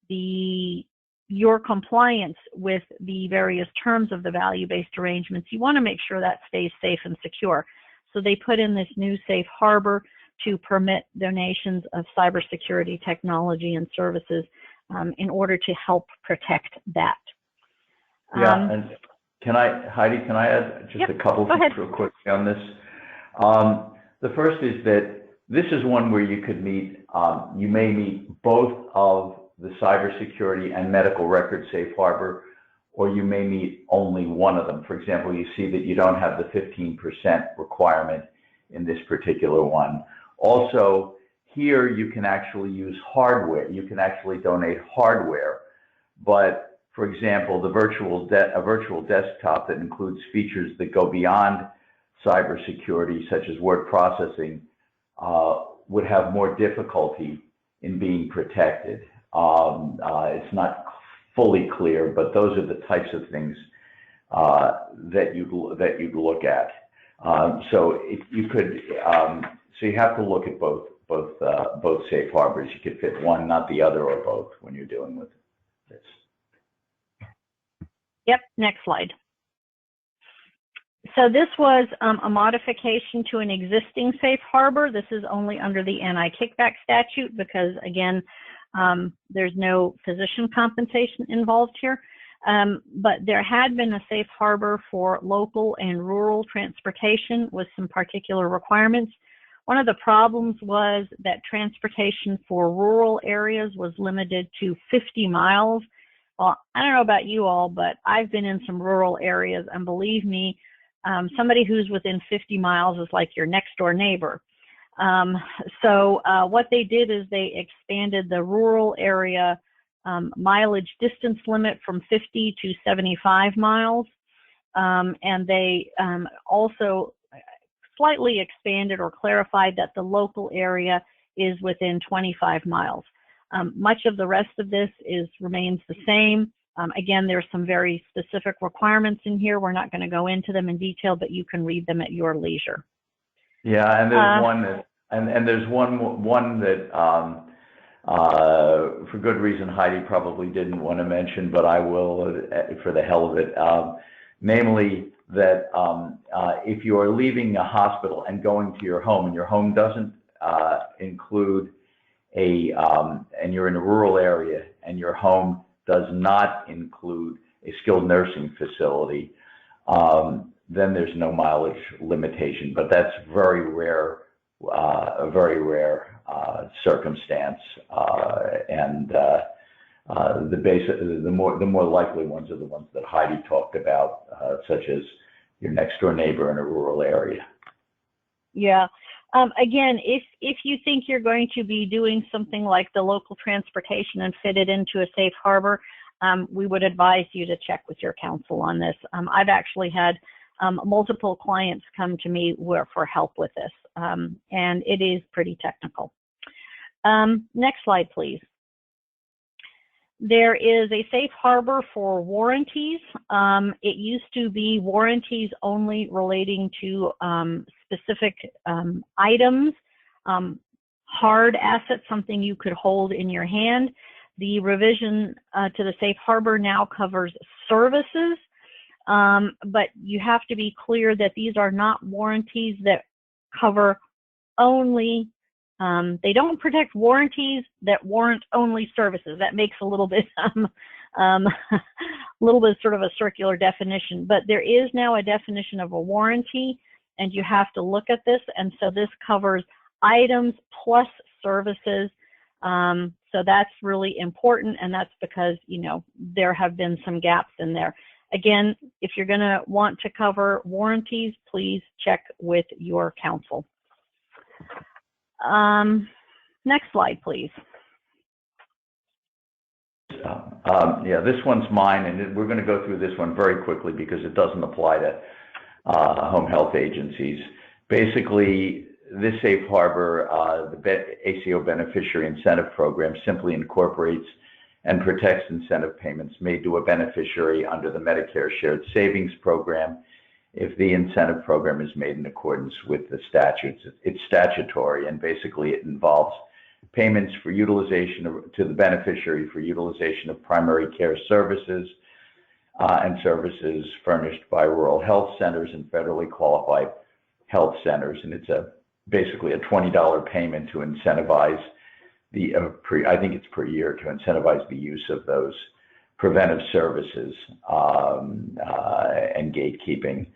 your compliance with the various terms of the value-based arrangements, you want to make sure that stays safe and secure. So they put in this new safe harbor to permit donations of cybersecurity technology and services in order to help protect that. Yeah, and Heidi, can I add just a couple things real quick on this? The first is that this is one where you could meet, you may meet both of the cybersecurity and medical record safe harbor, or you may meet only one of them. For example, you see that you don't have the 15% requirement in this particular one. Also, here you can actually use hardware. You can actually donate hardware, but for example, a virtual desktop that includes features that go beyond cybersecurity, such as word processing, would have more difficulty in being protected. It's not fully clear, but those are the types of things that you'd look at. So you have to look at both safe harbors. You could fit one, not the other, or both when you're dealing with this. Yep, next slide. So this was a modification to an existing safe harbor. This is only under the anti-kickback statute because, again, there's no physician compensation involved here. But there had been a safe harbor for local and rural transportation with some particular requirements. One of the problems was that transportation for rural areas was limited to 50 miles. Well, I don't know about you all, but I've been in some rural areas, and believe me, somebody who's within 50 miles is like your next door neighbor. So what they did is they expanded the rural area mileage distance limit from 50 to 75 miles. And they also slightly expanded or clarified that the local area is within 25 miles. Much of the rest of this remains the same. Again, there's some very specific requirements in here. We're not going to go into them in detail, but you can read them at your leisure. Yeah, and there's one that, and there's one that, for good reason, Heidi probably didn't want to mention, but I will for the hell of it. Namely, that if you are leaving a hospital and going to your home, and your home doesn't include and you're in a rural area, and your home does not include a skilled nursing facility, then there's no mileage limitation. But that's very rare, a very rare circumstance, and the more likely ones are the ones that Heidi talked about, such as your next door neighbor in a rural area. Yeah. Again, if you think you're going to be doing something like the local transportation and fit it into a safe harbor, we would advise you to check with your counsel on this. I've actually had multiple clients come to me for help with this, and it is pretty technical. Next slide, please. There is a safe harbor for warranties. It used to be warranties only relating to specific items, hard assets, something you could hold in your hand. The revision to the safe harbor now covers services, but you have to be clear that these are not warranties that cover only they don't protect warranties that warrant only services. That makes a little bit sort of a circular definition, but there is now a definition of a warranty, and you have to look at this. And so this covers items plus services. So that's really important, and that's because, you know, there have been some gaps in there. Again, if you're going to want to cover warranties, please check with your counsel. Next slide, please. Yeah, this one's mine, and we're going to go through this one very quickly because it doesn't apply to home health agencies. Basically, this safe harbor, the ACO Beneficiary Incentive Program, simply incorporates and protects incentive payments made to a beneficiary under the Medicare Shared Savings Program if the incentive program is made in accordance with the statutes. It's statutory, and basically it involves payments for utilization to the beneficiary for utilization of primary care services and services furnished by rural health centers and federally qualified health centers. And it's basically a $20 payment to incentivize I think it's per year, to incentivize the use of those preventive services and gatekeeping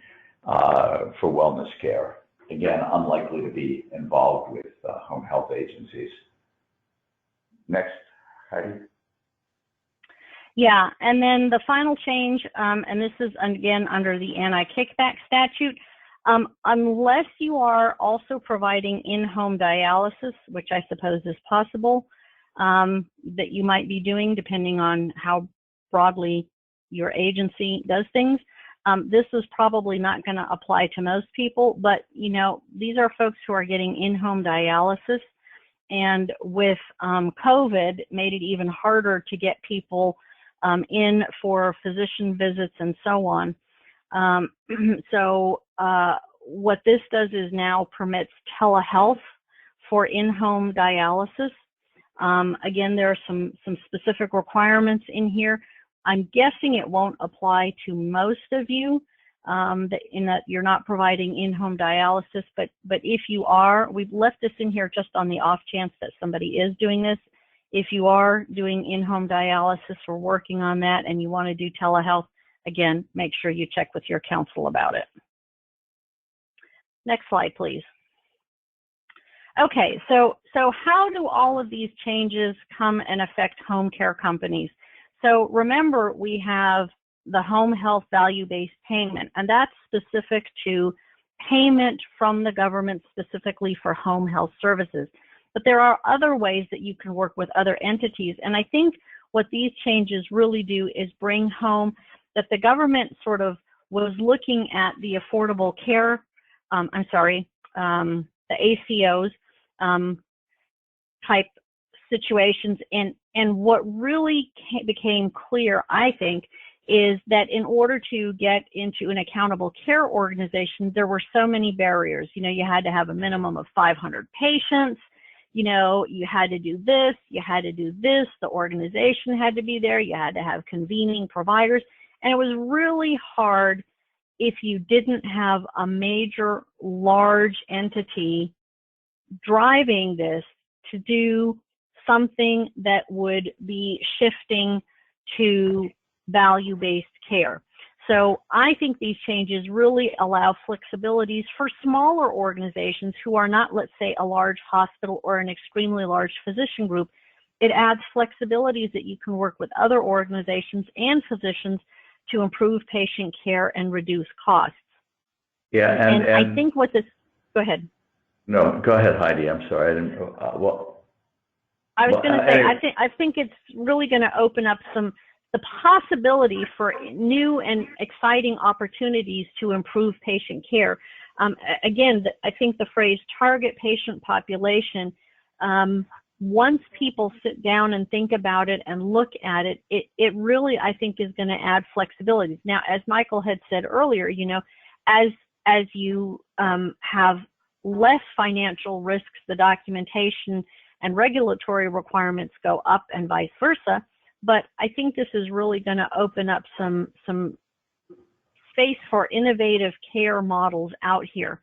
for wellness care. again, unlikely to be involved with home health agencies. Next, Heidi. Yeah, and then the final change, and this is again under the anti-kickback statute, unless you are also providing in-home dialysis, which I suppose is possible, that you might be doing depending on how broadly your agency does things. This is probably not going to apply to most people, but you know, these are folks who are getting in-home dialysis, and with COVID, made it even harder to get people in for physician visits and so on. What this does is now permits telehealth for in-home dialysis. Again, there are some specific requirements in here. I'm guessing it won't apply to most of you, in that you're not providing in-home dialysis, but if you are, we've left this in here just on the off chance that somebody is doing this. If you are doing in-home dialysis or working on that and you want to do telehealth, again, make sure you check with your counsel about it. Next slide, please. Okay, so how do all of these changes come and affect home care companies? So remember, we have the home health value-based payment, and that's specific to payment from the government specifically for home health services. But there are other ways that you can work with other entities, and I think what these changes really do is bring home that the government sort of was looking at the affordable care, the ACOs type situations, and what really became clear, I think, is that in order to get into an accountable care organization, there were so many barriers. You know, you had to have a minimum of 500 patients. You know, you had to do this, you had to do this, the organization had to be there, you had to have convening providers, and it was really hard if you didn't have a major, large entity driving this to do something that would be shifting to value-based care. So I think these changes really allow flexibilities for smaller organizations who are not, let's say, a large hospital or an extremely large physician group. It adds flexibilities that you can work with other organizations and physicians to improve patient care and reduce costs. Yeah, and I think what this, go ahead. No, go ahead, Heidi. I'm sorry. I didn't. I was going to say, I think it's really going to open up the possibility for new and exciting opportunities to improve patient care. Again, I think the phrase target patient population, once people sit down and think about it and look at it, it really, I think, is going to add flexibilities. Now, as Michael had said earlier, you know, as you have less financial risks, the documentation and regulatory requirements go up and vice versa. But I think this is really going to open up some space for innovative care models out here.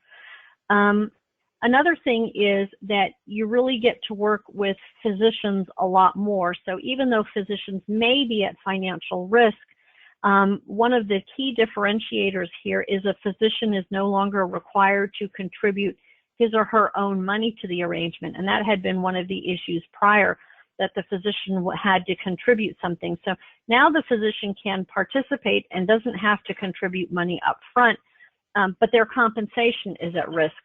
Another thing is that you really get to work with physicians a lot more. So even though physicians may be at financial risk, one of the key differentiators here is a physician is no longer required to contribute his or her own money to the arrangement. And that had been one of the issues prior, that the physician had to contribute something. So now the physician can participate and doesn't have to contribute money up front, but their compensation is at risk.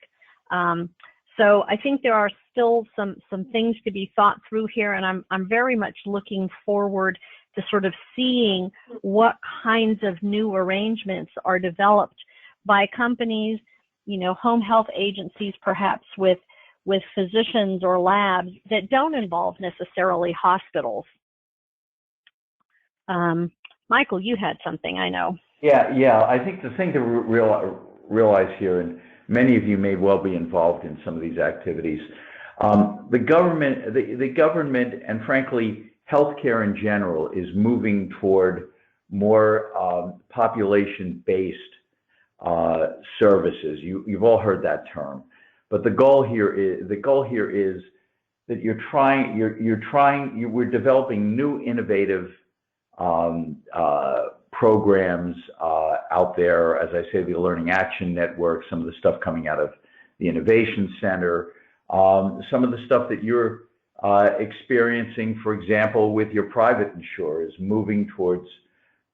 So I think there are still some things to be thought through here, and I'm very much looking forward to sort of seeing what kinds of new arrangements are developed by companies, you know, home health agencies, perhaps with physicians or labs that don't involve necessarily hospitals. Michael, you had something, I know. Yeah. I think the thing to realize here, and many of you may well be involved in some of these activities, the government, and frankly, healthcare in general, is moving toward more population-based services. You've all heard that term. But the goal here is that we're developing new innovative programs out there. As I say, the Learning Action Network, some of the stuff coming out of the Innovation Center, some of the stuff that you're experiencing, for example, with your private insurers, moving towards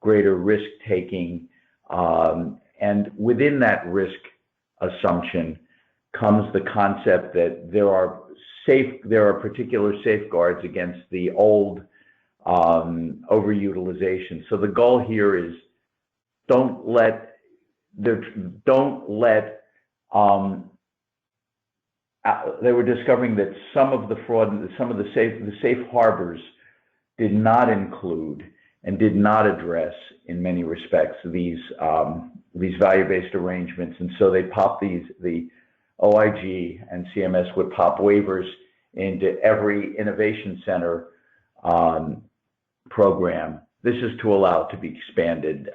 greater risk taking. And within that risk assumption comes the concept that there are particular safeguards against the old overutilization. So the goal here is don't let they were discovering that some of the fraud, some of the safe harbors did not include and did not address, in many respects, these value-based arrangements, and so they popped the OIG and CMS would pop waivers into every Innovation Center program. This is to allow it to be expanded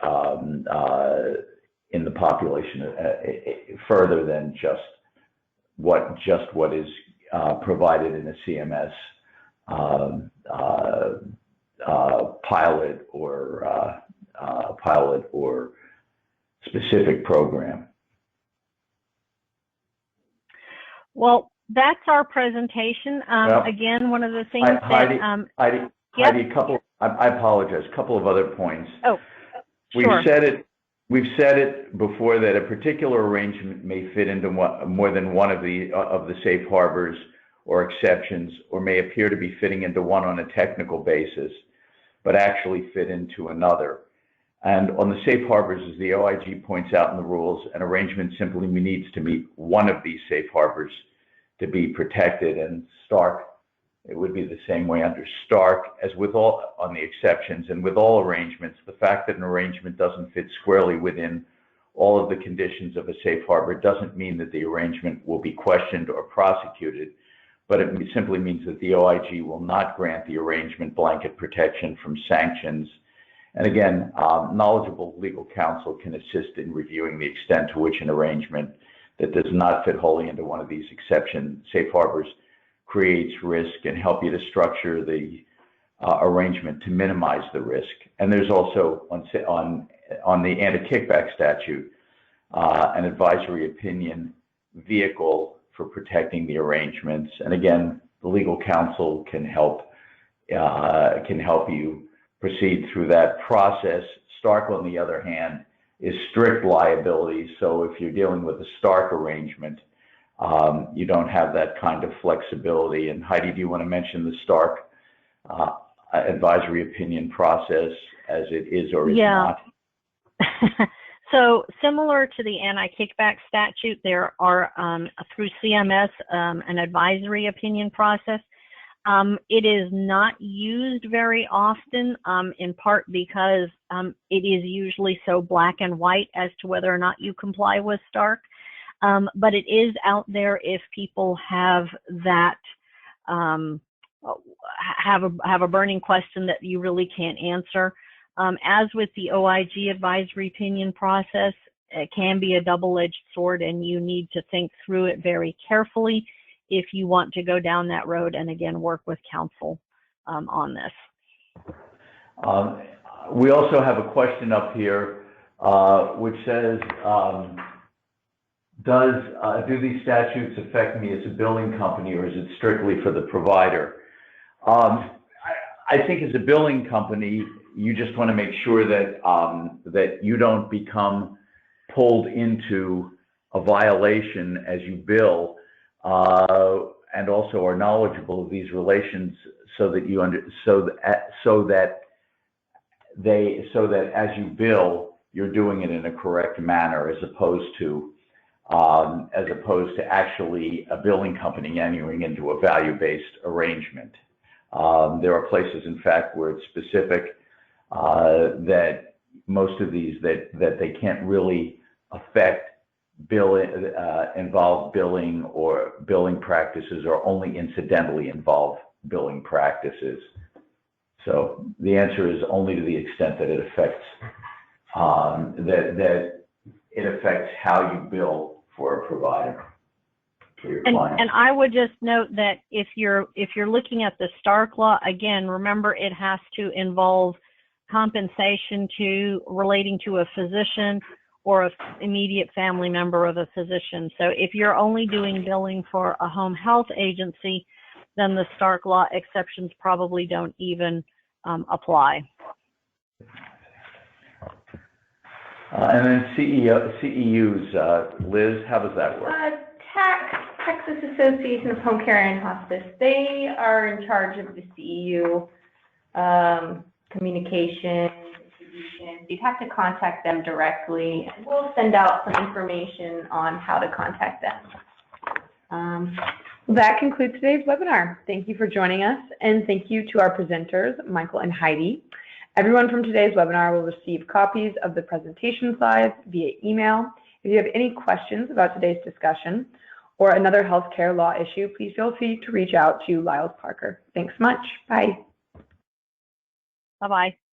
in the population further than just what is provided in a CMS pilot or specific program. Well, that's our presentation. Again, one of the things Heidi, I apologize. A couple of other points. Oh, sure. We've said it before that a particular arrangement may fit into more than one of the safe harbors or exceptions, or may appear to be fitting into one on a technical basis, but actually fit into another. And on the safe harbors, as the OIG points out in the rules, an arrangement simply needs to meet one of these safe harbors to be protected. And Stark, it would be the same way under Stark as with all on the exceptions, and with all arrangements, the fact that an arrangement doesn't fit squarely within all of the conditions of a safe harbor doesn't mean that the arrangement will be questioned or prosecuted, but it simply means that the OIG will not grant the arrangement blanket protection from sanctions. And again, knowledgeable legal counsel can assist in reviewing the extent to which an arrangement that does not fit wholly into one of these exception safe harbors creates risk, and help you to structure the arrangement to minimize the risk. And there's also on the anti-kickback statute an advisory opinion vehicle for protecting the arrangements. And again, the legal counsel can help you proceed through that process. Stark, on the other hand, is strict liability. So if you're dealing with a Stark arrangement, you don't have that kind of flexibility. And Heidi, do you want to mention the Stark advisory opinion process as it is or is not? So similar to the anti-kickback statute, there are through CMS an advisory opinion process. It is not used very often, in part because it is usually so black and white as to whether or not you comply with Stark. But it is out there if people have that, have a burning question that you really can't answer. As with the OIG advisory opinion process, it can be a double-edged sword, and you need to think through it very carefully if you want to go down that road, and again, work with counsel on this. We also have a question up here which says, do these statutes affect me as a billing company, or is it strictly for the provider? I think as a billing company, you just want to make sure that that you don't become pulled into a violation as you bill, and also are knowledgeable of these relations, so that you so that as you bill, you're doing it in a correct manner, as opposed to actually a billing company entering into a value-based arrangement. There are places, in fact, where it's specific that most of these that they can't really affect involve billing, or billing practices, or only incidentally involve billing practices. So the answer is only to the extent that it affects that it affects how you bill for a provider, for your client. And I would just note that if you're looking at the Stark law, again, remember it has to involve compensation relating to a physician or an immediate family member of a physician. So if you're only doing billing for a home health agency, then the Stark Law exceptions probably don't even apply. And then CEUs, Liz, how does that work? Texas Association of Home Care and Hospice, they are in charge of the CEU communication, distribution. You'd have to contact them directly, and we'll send out some information on how to contact them. That concludes today's webinar. Thank you for joining us, and thank you to our presenters, Michael and Heidi. Everyone from today's webinar will receive copies of the presentation slides via email. If you have any questions about today's discussion or another healthcare law issue, please feel free to reach out to Lyles Parker. Thanks much. Bye. Bye-bye.